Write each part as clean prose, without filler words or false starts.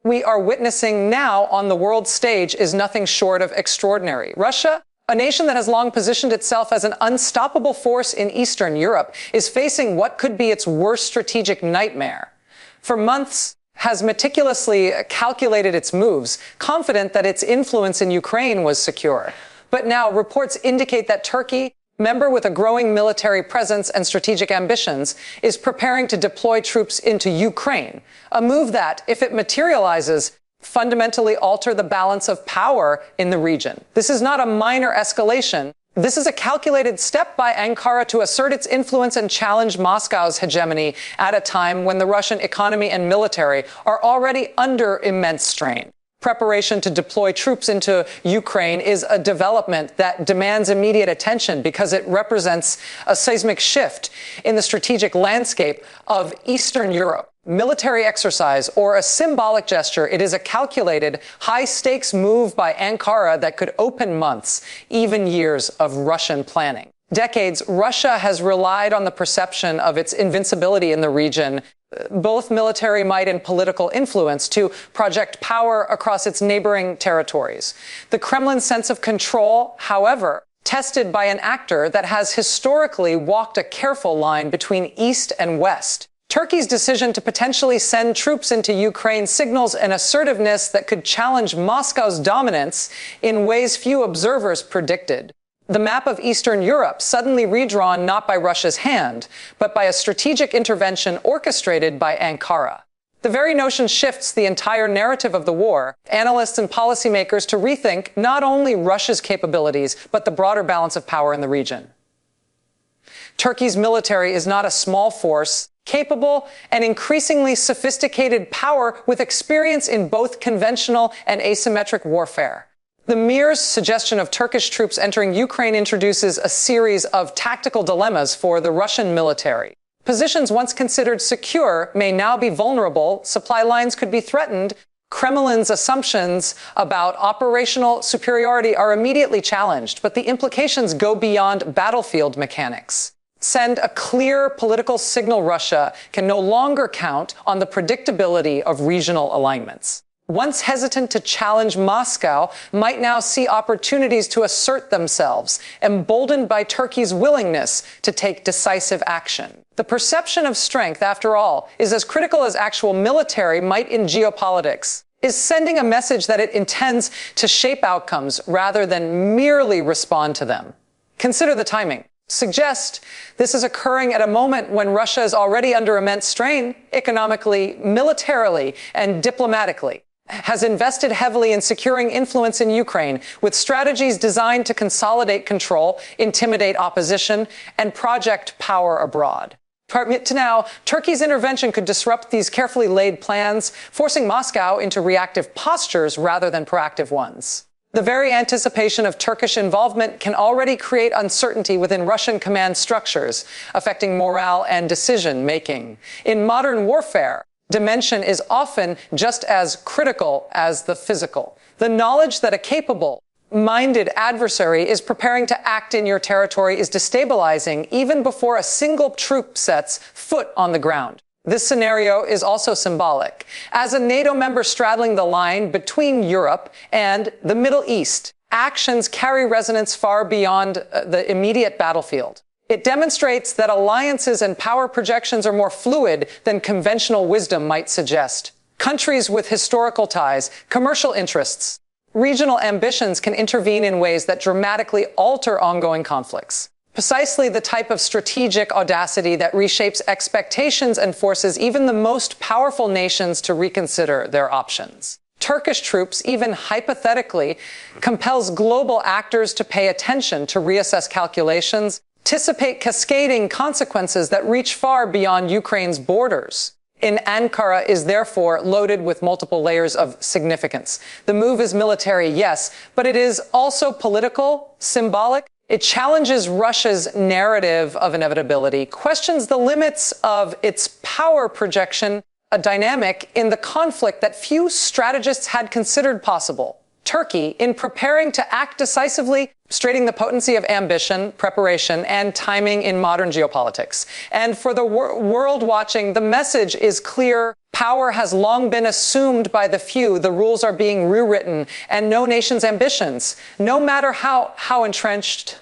we are witnessing now on the world stage is nothing short of extraordinary. Russia, a nation that has long positioned itself as an unstoppable force in Eastern Europe, is facing what could be its worst strategic nightmare. For months, has meticulously calculated its moves, confident that its influence in Ukraine was secure. But now reports indicate that Turkey, member with a growing military presence and strategic ambitions, is preparing to deploy troops into Ukraine, a move that, if it materializes, fundamentally alter the balance of power in the region. This is not a minor escalation. This is a calculated step by Ankara to assert its influence and challenge Moscow's hegemony at a time when the Russian economy and military are already under immense strain. Preparation to deploy troops into Ukraine is a development that demands immediate attention because it represents a seismic shift in the strategic landscape of Eastern Europe. Military exercise or a symbolic gesture, it is a calculated, high-stakes move by Ankara that could open months, even years of Russian planning. Decades, Russia has relied on the perception of its invincibility in the region, both military might and political influence, to project power across its neighboring territories. The Kremlin's sense of control, however, tested by an actor that has historically walked a careful line between East and West. Turkey's decision to potentially send troops into Ukraine signals an assertiveness that could challenge Moscow's dominance in ways few observers predicted. The map of Eastern Europe suddenly redrawn not by Russia's hand, but by a strategic intervention orchestrated by Ankara. The very notion shifts the entire narrative of the war, analysts and policymakers to rethink not only Russia's capabilities, but the broader balance of power in the region. Turkey's military is not a small force, capable and increasingly sophisticated power with experience in both conventional and asymmetric warfare. The mere suggestion of Turkish troops entering Ukraine introduces a series of tactical dilemmas for the Russian military. Positions once considered secure may now be vulnerable, supply lines could be threatened, Kremlin's assumptions about operational superiority are immediately challenged, but the implications go beyond battlefield mechanics. Send a clear political signal: Russia can no longer count on the predictability of regional alignments. Once hesitant to challenge Moscow, might now see opportunities to assert themselves, emboldened by Turkey's willingness to take decisive action. The perception of strength, after all, is as critical as actual military might in geopolitics, is sending a message that it intends to shape outcomes rather than merely respond to them. Consider the timing. Suggest this is occurring at a moment when Russia is already under immense strain, economically, militarily, and diplomatically, has invested heavily in securing influence in Ukraine with strategies designed to consolidate control, intimidate opposition, and project power abroad. To now, Turkey's intervention could disrupt these carefully laid plans, forcing Moscow into reactive postures rather than proactive ones. The very anticipation of Turkish involvement can already create uncertainty within Russian command structures, affecting morale and decision-making. In modern warfare, dimension is often just as critical as the physical. The knowledge that a capable-minded adversary is preparing to act in your territory is destabilizing even before a single troop sets foot on the ground. This scenario is also symbolic. As a NATO member straddling the line between Europe and the Middle East, actions carry resonance far beyond the immediate battlefield. It demonstrates that alliances and power projections are more fluid than conventional wisdom might suggest. Countries with historical ties, commercial interests, regional ambitions can intervene in ways that dramatically alter ongoing conflicts. Precisely the type of strategic audacity that reshapes expectations and forces even the most powerful nations to reconsider their options. Turkish troops, even hypothetically, compels global actors to pay attention, to reassess calculations, anticipate cascading consequences that reach far beyond Ukraine's borders. In Ankara is therefore loaded with multiple layers of significance. The move is military, yes, but it is also political, symbolic. It challenges Russia's narrative of inevitability, questions the limits of its power projection, a dynamic in the conflict that few strategists had considered possible. Turkey in preparing to act decisively, illustrating the potency of ambition, preparation, and timing in modern geopolitics. And for the world watching, the message is clear. Power has long been assumed by the few. The rules are being rewritten, and no nation's ambitions, no matter how entrenched,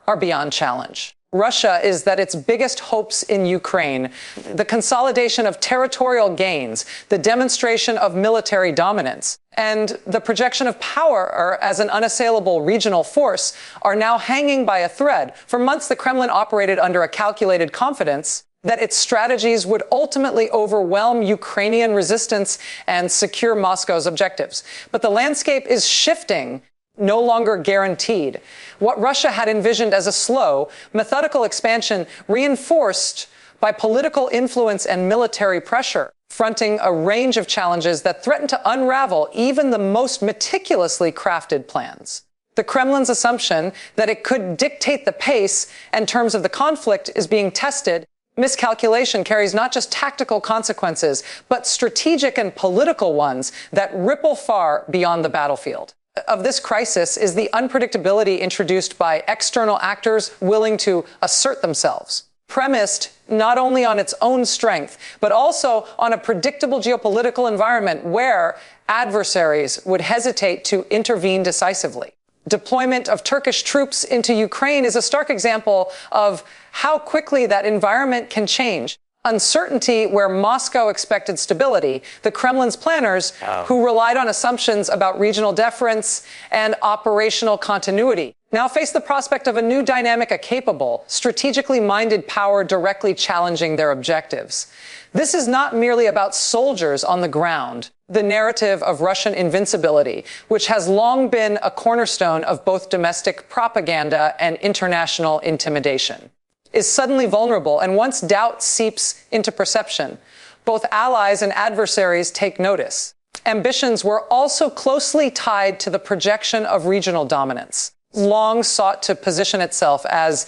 are beyond challenge. Russia is that its biggest hopes in Ukraine, the consolidation of territorial gains, the demonstration of military dominance, and the projection of power as an unassailable regional force are now hanging by a thread. For months, the Kremlin operated under a calculated confidence that its strategies would ultimately overwhelm Ukrainian resistance and secure Moscow's objectives. But the landscape is shifting, no longer guaranteed. What Russia had envisioned as a slow, methodical expansion reinforced by political influence and military pressure, fronting a range of challenges that threaten to unravel even the most meticulously crafted plans. The Kremlin's assumption that it could dictate the pace and terms of the conflict is being tested. Miscalculation carries not just tactical consequences, but strategic and political ones that ripple far beyond the battlefield. Of this crisis is the unpredictability introduced by external actors willing to assert themselves, premised not only on its own strength, but also on a predictable geopolitical environment where adversaries would hesitate to intervene decisively. Deployment of Turkish troops into Ukraine is a stark example of how quickly that environment can change. Uncertainty where Moscow expected stability, the Kremlin's planners, who relied on assumptions about regional deference and operational continuity, now face the prospect of a new dynamic, a capable, strategically minded power directly challenging their objectives. This is not merely about soldiers on the ground. The narrative of Russian invincibility, which has long been a cornerstone of both domestic propaganda and international intimidation, is suddenly vulnerable, and once doubt seeps into perception, both allies and adversaries take notice. Ambitions were also closely tied to the projection of regional dominance, long sought to position itself as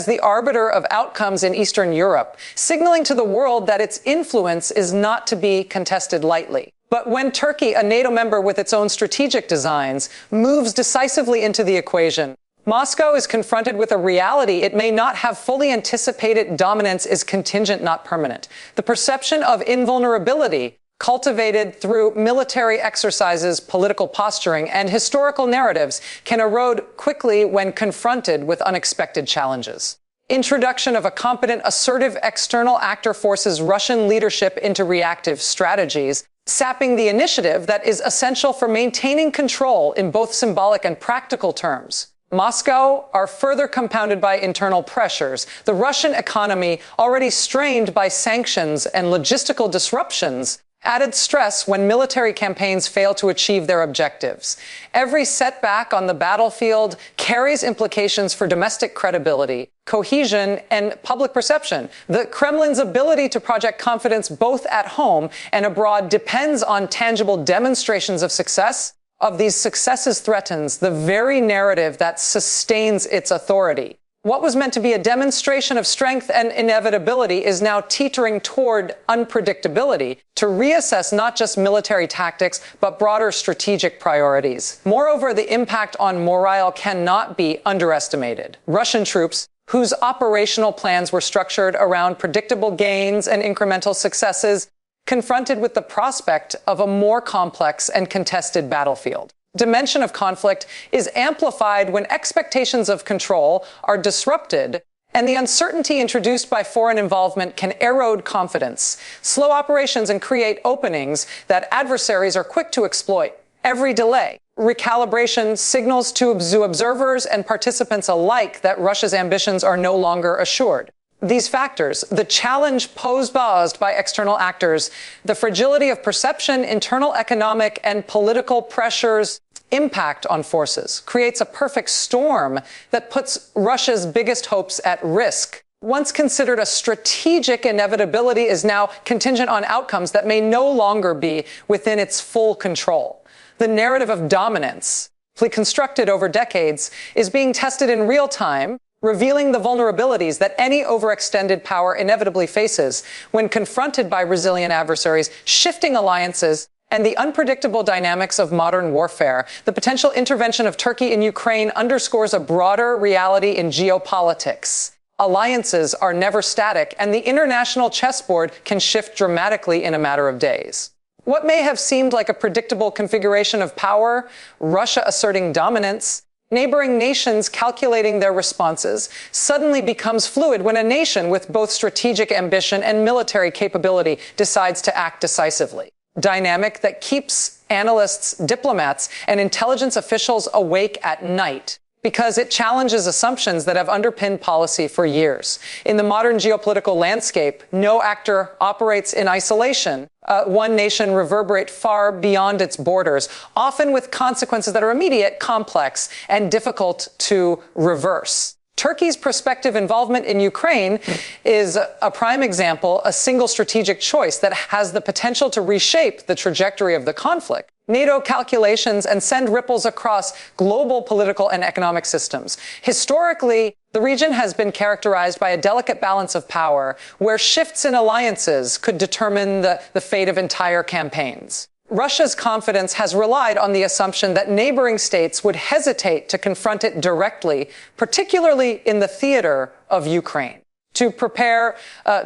the arbiter of outcomes in Eastern Europe, signaling to the world that its influence is not to be contested lightly. But when Turkey, a NATO member with its own strategic designs, moves decisively into the equation, Moscow is confronted with a reality it may not have fully anticipated. Dominance is contingent, not permanent. The perception of invulnerability, cultivated through military exercises, political posturing, and historical narratives, can erode quickly when confronted with unexpected challenges. Introduction of a competent, assertive external actor forces Russian leadership into reactive strategies, sapping the initiative that is essential for maintaining control in both symbolic and practical terms. Moscow are further compounded by internal pressures. The Russian economy, already strained by sanctions and logistical disruptions, added stress when military campaigns fail to achieve their objectives. Every setback on the battlefield carries implications for domestic credibility, cohesion, and public perception. The Kremlin's ability to project confidence both at home and abroad depends on tangible demonstrations of success. Of these successes threatens the very narrative that sustains its authority. What was meant to be a demonstration of strength and inevitability is now teetering toward unpredictability to reassess not just military tactics, but broader strategic priorities. Moreover, the impact on morale cannot be underestimated. Russian troops, whose operational plans were structured around predictable gains and incremental successes, confronted with the prospect of a more complex and contested battlefield. Dimension of conflict is amplified when expectations of control are disrupted, and the uncertainty introduced by foreign involvement can erode confidence, slow operations, and create openings that adversaries are quick to exploit. Every delay, recalibration signals to observers and participants alike that Russia's ambitions are no longer assured. These factors, the challenge posed by external actors, the fragility of perception, internal economic and political pressures, impact on forces, creates a perfect storm that puts Russia's biggest hopes at risk. Once considered a strategic inevitability is now contingent on outcomes that may no longer be within its full control. The narrative of dominance, constructed over decades, is being tested in real time, revealing the vulnerabilities that any overextended power inevitably faces when confronted by resilient adversaries, shifting alliances, and the unpredictable dynamics of modern warfare, the potential intervention of Turkey in Ukraine underscores a broader reality in geopolitics. Alliances are never static, and the international chessboard can shift dramatically in a matter of days. What may have seemed like a predictable configuration of power, Russia asserting dominance, neighboring nations calculating their responses, suddenly becomes fluid when a nation with both strategic ambition and military capability decides to act decisively. Dynamic that keeps analysts, diplomats, and intelligence officials awake at night because it challenges assumptions that have underpinned policy for years. In the modern geopolitical landscape, no actor operates in isolation. One nation reverberates far beyond its borders, often with consequences that are immediate, complex, and difficult to reverse. Turkey's prospective involvement in Ukraine is a prime example, a single strategic choice that has the potential to reshape the trajectory of the conflict. NATO calculations and send ripples across global political and economic systems. Historically, the region has been characterized by a delicate balance of power where shifts in alliances could determine the fate of entire campaigns. Russia's confidence has relied on the assumption that neighboring states would hesitate to confront it directly, particularly in the theater of Ukraine. To prepare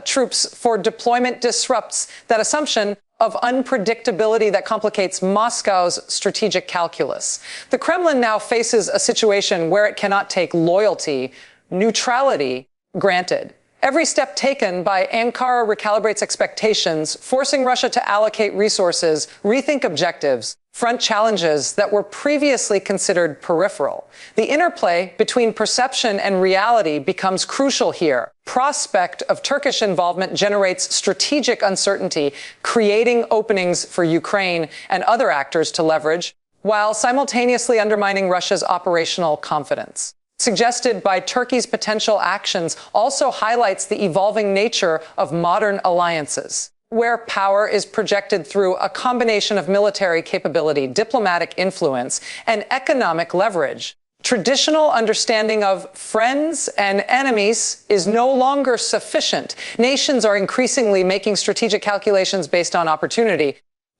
troops for deployment disrupts that assumption of unpredictability that complicates Moscow's strategic calculus. The Kremlin now faces a situation where it cannot take loyalty, neutrality granted. Every step taken by Ankara recalibrates expectations, forcing Russia to allocate resources, rethink objectives, front challenges that were previously considered peripheral. The interplay between perception and reality becomes crucial here. Prospect of Turkish involvement generates strategic uncertainty, creating openings for Ukraine and other actors to leverage, while simultaneously undermining Russia's operational confidence. Suggested by Turkey's potential actions also highlights the evolving nature of modern alliances, where power is projected through a combination of military capability, diplomatic influence, and economic leverage. Traditional understanding of friends and enemies is no longer sufficient. Nations are increasingly making strategic calculations based on opportunity,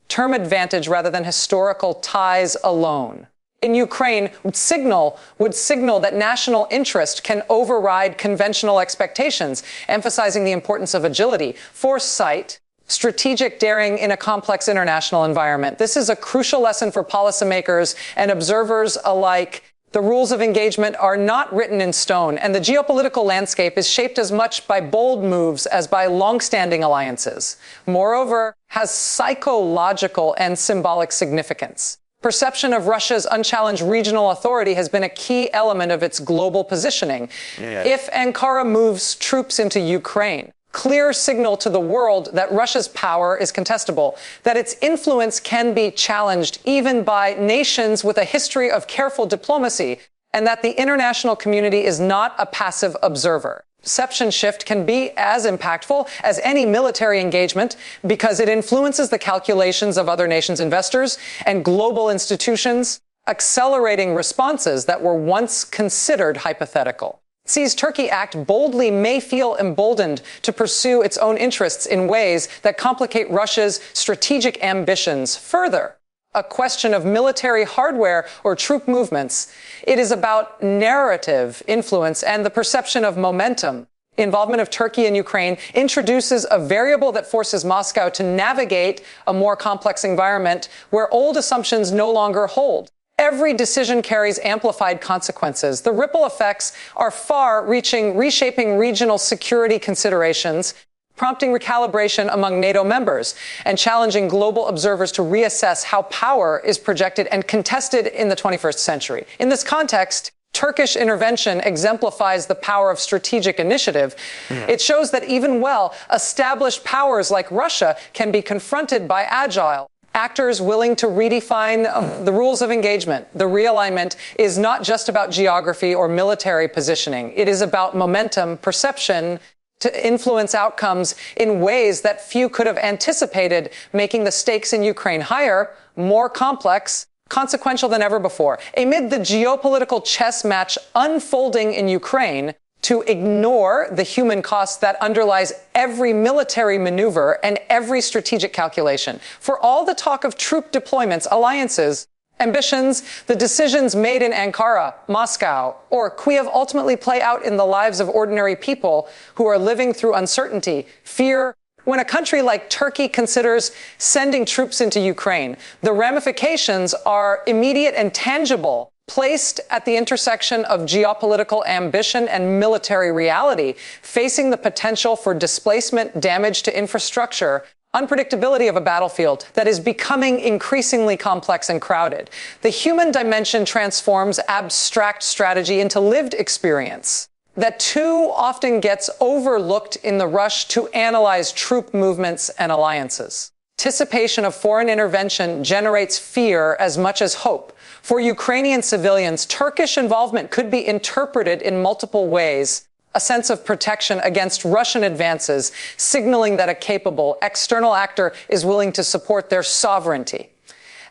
term advantage rather than historical ties alone. In Ukraine would signal that national interest can override conventional expectations, emphasizing the importance of agility, foresight, strategic daring in a complex international environment. This is a crucial lesson for policymakers and observers alike. The rules of engagement are not written in stone, and the geopolitical landscape is shaped as much by bold moves as by long-standing alliances. Moreover, has psychological and symbolic significance. Perception of Russia's unchallenged regional authority has been a key element of its global positioning. If Ankara moves troops into Ukraine, clear signal to the world that Russia's power is contestable, that its influence can be challenged even by nations with a history of careful diplomacy, and that the international community is not a passive observer. Perception shift can be as impactful as any military engagement because it influences the calculations of other nations' investors and global institutions, accelerating responses that were once considered hypothetical. Sees Turkey act boldly may feel emboldened to pursue its own interests in ways that complicate Russia's strategic ambitions further. A question of military hardware or troop movements. It is about narrative influence and the perception of momentum. Involvement of Turkey in Ukraine introduces a variable that forces Moscow to navigate a more complex environment where old assumptions no longer hold. Every decision carries amplified consequences. The ripple effects are far-reaching, reshaping regional security considerations, prompting recalibration among NATO members and challenging global observers to reassess how power is projected and contested in the 21st century. In this context, Turkish intervention exemplifies the power of strategic initiative. It shows that even well-established powers like Russia can be confronted by agile actors willing to redefine the rules of engagement. The realignment is not just about geography or military positioning. It is about momentum, perception, to influence outcomes in ways that few could have anticipated, making the stakes in Ukraine higher, more complex, consequential than ever before. Amid the geopolitical chess match unfolding in Ukraine, to ignore the human cost that underlies every military maneuver and every strategic calculation. For all the talk of troop deployments, alliances, ambitions, the decisions made in Ankara, Moscow, or Kyiv ultimately play out in the lives of ordinary people who are living through uncertainty, fear. When a country like Turkey considers sending troops into Ukraine, the ramifications are immediate and tangible, placed at the intersection of geopolitical ambition and military reality, facing the potential for displacement, damage to infrastructure, unpredictability of a battlefield that is becoming increasingly complex and crowded. The human dimension transforms abstract strategy into lived experience that too often gets overlooked in the rush to analyze troop movements and alliances. Anticipation of foreign intervention generates fear as much as hope. For Ukrainian civilians, Turkish involvement could be interpreted in multiple ways. A sense of protection against Russian advances, signaling that a capable external actor is willing to support their sovereignty.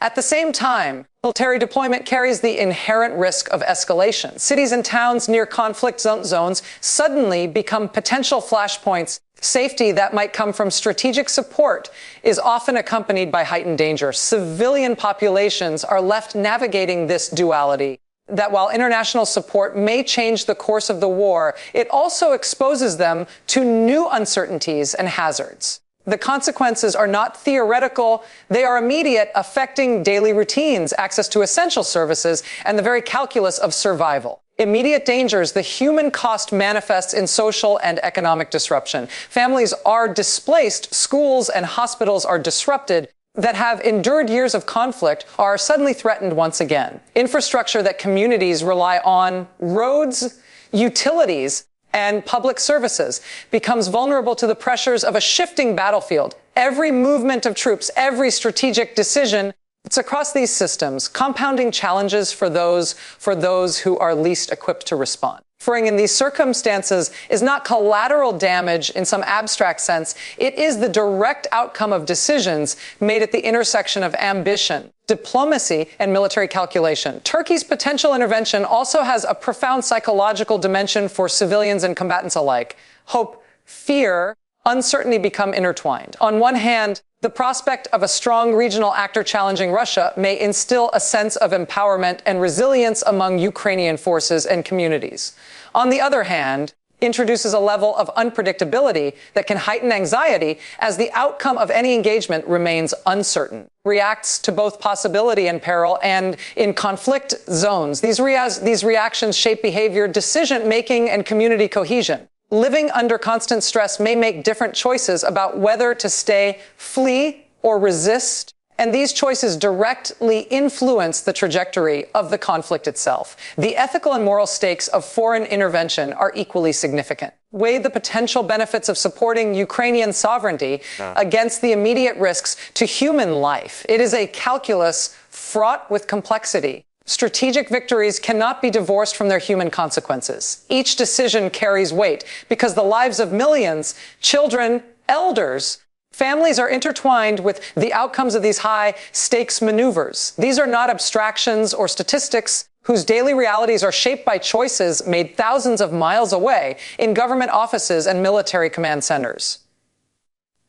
At the same time, military deployment carries the inherent risk of escalation. Cities and towns near conflict zones suddenly become potential flashpoints. Safety that might come from strategic support is often accompanied by heightened danger. Civilian populations are left navigating this duality, that while international support may change the course of the war, it also exposes them to new uncertainties and hazards. The consequences are not theoretical, they are immediate, affecting daily routines, access to essential services, and the very calculus of survival. Immediate dangers, the human cost manifests in social and economic disruption. Families are displaced, schools and hospitals are disrupted, that have endured years of conflict are suddenly threatened once again. Infrastructure that communities rely on, roads, utilities, and public services, becomes vulnerable to the pressures of a shifting battlefield. Every movement of troops, every strategic decision, it's across these systems, compounding challenges for those who are least equipped to respond. Suffering in these circumstances is not collateral damage in some abstract sense. It is the direct outcome of decisions made at the intersection of ambition, diplomacy, and military calculation. Turkey's potential intervention also has a profound psychological dimension for civilians and combatants alike. Hope, fear, uncertainty become intertwined. On one hand, the prospect of a strong regional actor challenging Russia may instill a sense of empowerment and resilience among Ukrainian forces and communities. On the other hand, introduces a level of unpredictability that can heighten anxiety as the outcome of any engagement remains uncertain. Reacts to both possibility and peril, and in conflict zones, these reactions shape behavior, decision-making, and community cohesion. Living under constant stress may make different choices about whether to stay, flee, or resist, and these choices directly influence the trajectory of the conflict itself. The ethical and moral stakes of foreign intervention are equally significant. Weigh the potential benefits of supporting Ukrainian sovereignty against the immediate risks to human life. It is a calculus fraught with complexity. Strategic victories cannot be divorced from their human consequences. Each decision carries weight because the lives of millions, children, elders, families are intertwined with the outcomes of these high-stakes maneuvers. These are not abstractions or statistics whose daily realities are shaped by choices made thousands of miles away in government offices and military command centers.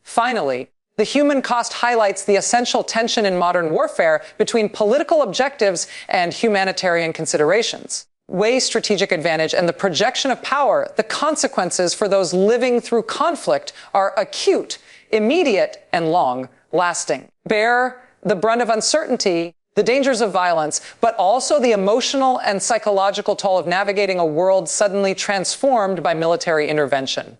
Finally, the human cost highlights the essential tension in modern warfare between political objectives and humanitarian considerations. Weigh strategic advantage and the projection of power. The consequences for those living through conflict are acute, immediate, and long-lasting. Bear the brunt of uncertainty, the dangers of violence, but also the emotional and psychological toll of navigating a world suddenly transformed by military intervention.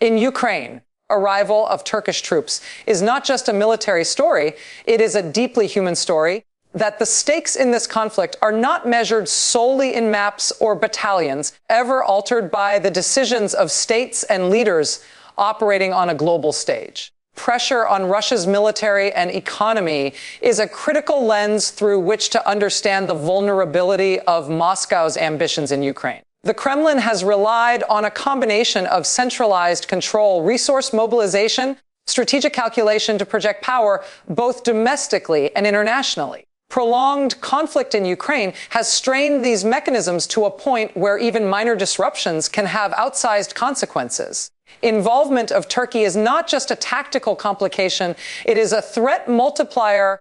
In Ukraine, arrival of Turkish troops is not just a military story, it is a deeply human story. That the stakes in this conflict are not measured solely in maps or battalions, ever altered by the decisions of states and leaders operating on a global stage. Pressure on Russia's military and economy is a critical lens through which to understand the vulnerability of Moscow's ambitions in Ukraine. The Kremlin has relied on a combination of centralized control, resource mobilization, strategic calculation to project power both domestically and internationally. Prolonged conflict in Ukraine has strained these mechanisms to a point where even minor disruptions can have outsized consequences. Involvement of Turkey is not just a tactical complication, it is a threat multiplier,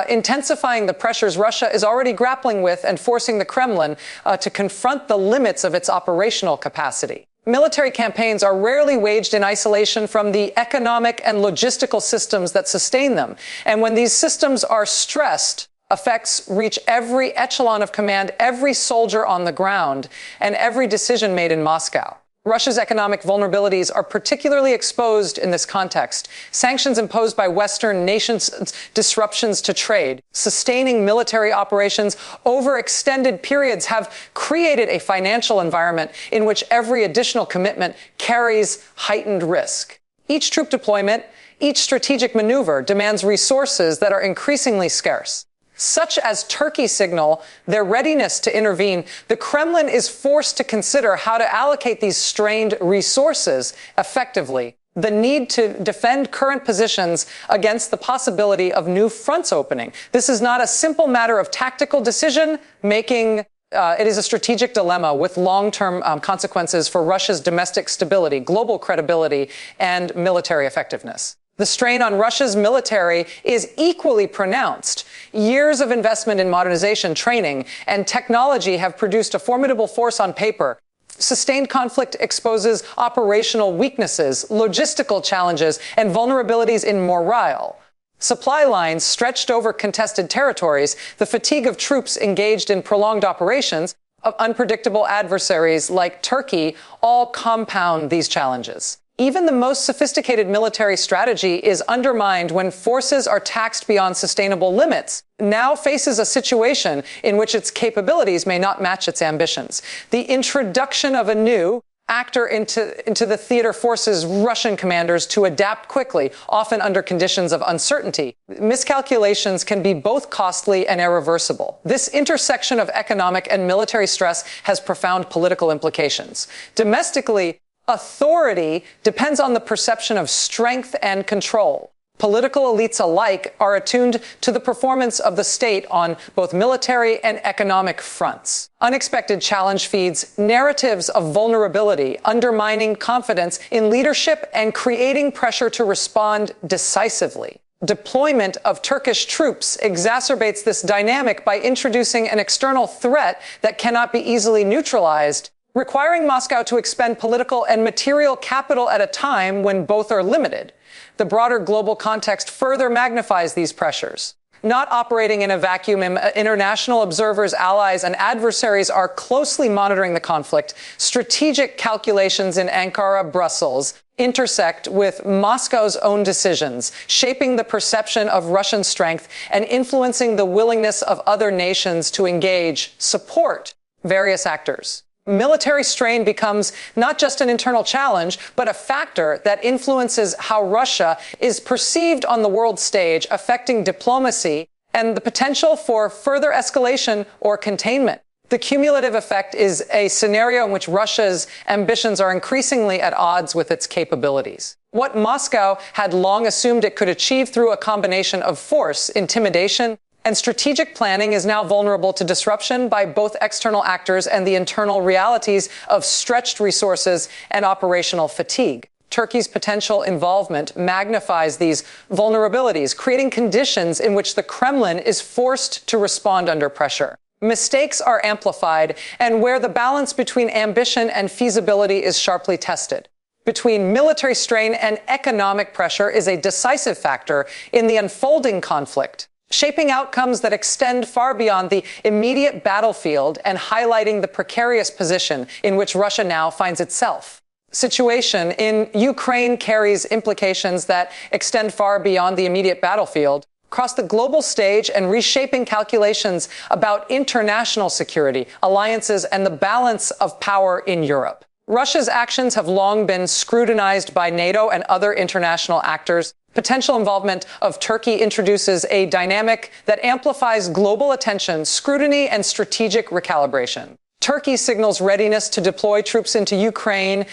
intensifying the pressures Russia is already grappling with and forcing the Kremlin to confront the limits of its operational capacity. Military campaigns are rarely waged in isolation from the economic and logistical systems that sustain them. And when these systems are stressed, effects reach every echelon of command, every soldier on the ground, and every decision made in Moscow. Russia's economic vulnerabilities are particularly exposed in this context. Sanctions imposed by Western nations, disruptions to trade, sustaining military operations over extended periods have created a financial environment in which every additional commitment carries heightened risk. Each troop deployment, each strategic maneuver demands resources that are increasingly scarce. Such as Turkey signal their readiness to intervene, the Kremlin is forced to consider how to allocate these strained resources effectively. The need to defend current positions against the possibility of new fronts opening. This is not a simple matter of tactical decision making. It is a strategic dilemma with long-term consequences for Russia's domestic stability, global credibility, and military effectiveness. The strain on Russia's military is equally pronounced. Years of investment in modernization, training, and technology have produced a formidable force on paper. Sustained conflict exposes operational weaknesses, logistical challenges, and vulnerabilities in morale. Supply lines stretched over contested territories, the fatigue of troops engaged in prolonged operations, of unpredictable adversaries like Turkey all compound these challenges. Even the most sophisticated military strategy is undermined when forces are taxed beyond sustainable limits, now faces a situation in which its capabilities may not match its ambitions. The introduction of a new actor into the theater forces Russian commanders to adapt quickly, often under conditions of uncertainty. Miscalculations can be both costly and irreversible. This intersection of economic and military stress has profound political implications. Domestically, authority depends on the perception of strength and control. Political elites alike are attuned to the performance of the state on both military and economic fronts. Unexpected challenge feeds narratives of vulnerability, undermining confidence in leadership and creating pressure to respond decisively. Deployment of Turkish troops exacerbates this dynamic by introducing an external threat that cannot be easily neutralized, requiring Moscow to expend political and material capital at a time when both are limited. The broader global context further magnifies these pressures. Not operating in a vacuum, international observers, allies, and adversaries are closely monitoring the conflict. Strategic calculations in Ankara, Brussels intersect with Moscow's own decisions, shaping the perception of Russian strength and influencing the willingness of other nations to engage, support various actors. Military strain becomes not just an internal challenge, but a factor that influences how Russia is perceived on the world stage, affecting diplomacy and the potential for further escalation or containment. The cumulative effect is a scenario in which Russia's ambitions are increasingly at odds with its capabilities. What Moscow had long assumed it could achieve through a combination of force, intimidation, and strategic planning is now vulnerable to disruption by both external actors and the internal realities of stretched resources and operational fatigue. Turkey's potential involvement magnifies these vulnerabilities, creating conditions in which the Kremlin is forced to respond under pressure. Mistakes are amplified, and where the balance between ambition and feasibility is sharply tested. Between military strain and economic pressure is a decisive factor in the unfolding conflict, shaping outcomes that extend far beyond the immediate battlefield and highlighting the precarious position in which Russia now finds itself. Situation in Ukraine carries implications that extend far beyond the immediate battlefield, across the global stage, and reshaping calculations about international security, alliances, and the balance of power in Europe. Russia's actions have long been scrutinized by NATO and other international actors. Potential involvement of Turkey introduces a dynamic that amplifies global attention, scrutiny, and strategic recalibration. Turkey signals readiness to deploy troops into Ukraine.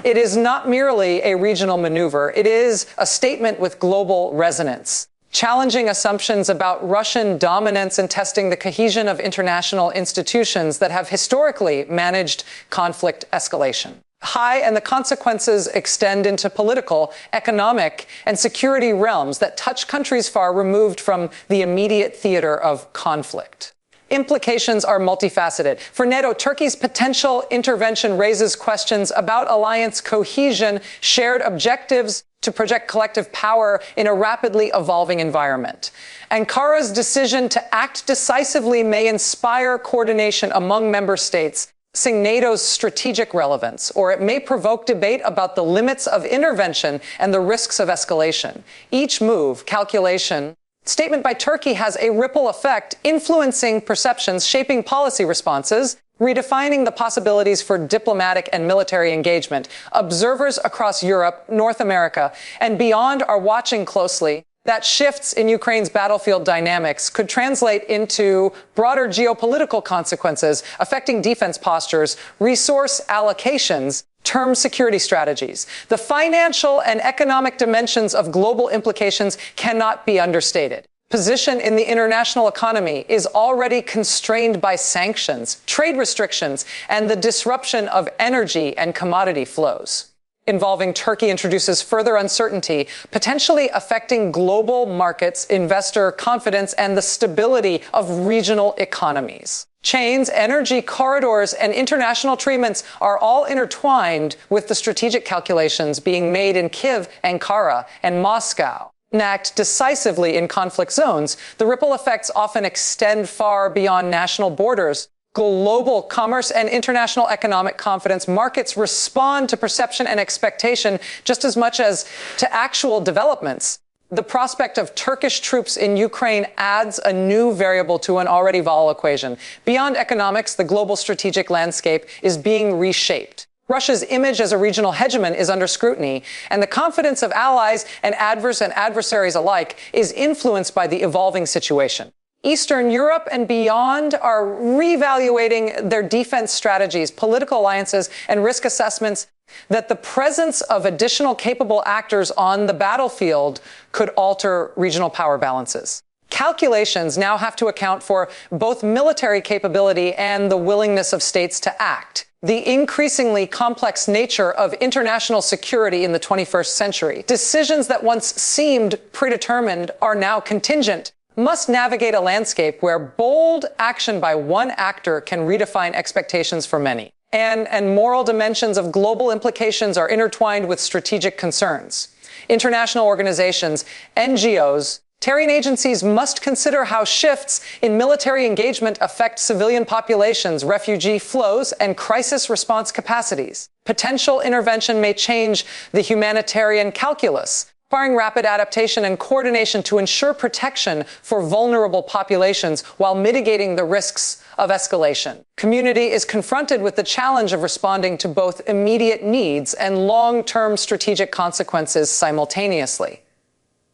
It is not merely a regional maneuver. It is a statement with global resonance. challenging assumptions about Russian dominance and testing the cohesion of international institutions that have historically managed conflict escalation. High, and the consequences extend into political, economic, and security realms that touch countries far removed from the immediate theater of conflict. Implications are multifaceted. For NATO, Turkey's potential intervention raises questions about alliance cohesion, shared objectives to project collective power in a rapidly evolving environment. Ankara's decision to act decisively may inspire coordination among member states, raising NATO's strategic relevance, or it may provoke debate about the limits of intervention and the risks of escalation. Each move, calculation, statement by Turkey has a ripple effect, influencing perceptions, shaping policy responses, redefining the possibilities for diplomatic and military engagement. Observers across Europe, North America, and beyond are watching closely that shifts in Ukraine's battlefield dynamics could translate into broader geopolitical consequences affecting defense postures, resource allocations, term security strategies. The financial and economic dimensions of global implications cannot be understated. Position in the international economy is already constrained by sanctions, trade restrictions, and the disruption of energy and commodity flows. Involving Turkey introduces further uncertainty, potentially affecting global markets, investor confidence, and the stability of regional economies. Chains, energy corridors, and international treatments are all intertwined with the strategic calculations being made in Kyiv, Ankara, and Moscow. Act decisively in conflict zones, the ripple effects often extend far beyond national borders. Global commerce and international economic confidence, markets respond to perception and expectation just as much as to actual developments. The prospect of Turkish troops in Ukraine adds a new variable to an already volatile equation. Beyond economics, the global strategic landscape is being reshaped. Russia's image as a regional hegemon is under scrutiny, and the confidence of allies and adversaries alike is influenced by the evolving situation. Eastern Europe and beyond are reevaluating their defense strategies, political alliances, and risk assessments that the presence of additional capable actors on the battlefield could alter regional power balances. Calculations now have to account for both military capability and the willingness of states to act. The increasingly complex nature of international security in the 21st century, decisions that once seemed predetermined are now contingent, must navigate a landscape where bold action by one actor can redefine expectations for many. And moral dimensions of global implications are intertwined with strategic concerns. International organizations, NGOs, Terran agencies must consider how shifts in military engagement affect civilian populations, refugee flows, and crisis response capacities. Potential intervention may change the humanitarian calculus, requiring rapid adaptation and coordination to ensure protection for vulnerable populations while mitigating the risks of escalation. Community is confronted with the challenge of responding to both immediate needs and long-term strategic consequences simultaneously.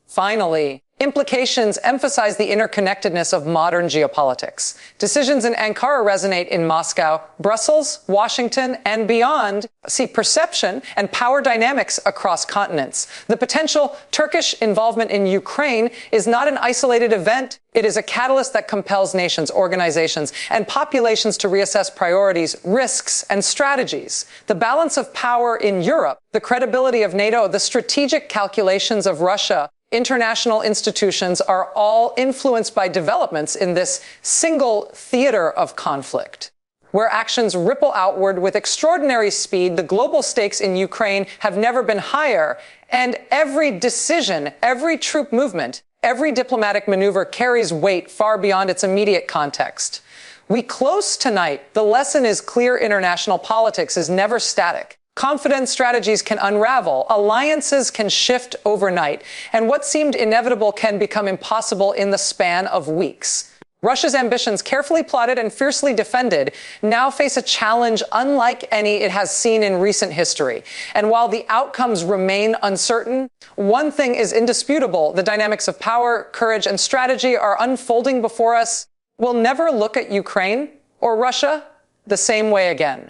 Finally, implications emphasize the interconnectedness of modern geopolitics. Decisions in Ankara resonate in Moscow, Brussels, Washington, and beyond. See perception and power dynamics across continents. The potential Turkish involvement in Ukraine is not an isolated event. It is a catalyst that compels nations, organizations, and populations to reassess priorities, risks, and strategies. The balance of power in Europe, the credibility of NATO, the strategic calculations of Russia, international institutions are all influenced by developments in this single theater of conflict, where actions ripple outward with extraordinary speed. The global stakes in Ukraine have never been higher, and every decision, every troop movement, every diplomatic maneuver carries weight far beyond its immediate context. We close tonight. The lesson is clear: international politics is never static. Confidence strategies can unravel, alliances can shift overnight, and what seemed inevitable can become impossible in the span of weeks. Russia's ambitions, carefully plotted and fiercely defended, now face a challenge unlike any it has seen in recent history. And while the outcomes remain uncertain, one thing is indisputable: the dynamics of power, courage, and strategy are unfolding before us. We'll never look at Ukraine or Russia the same way again.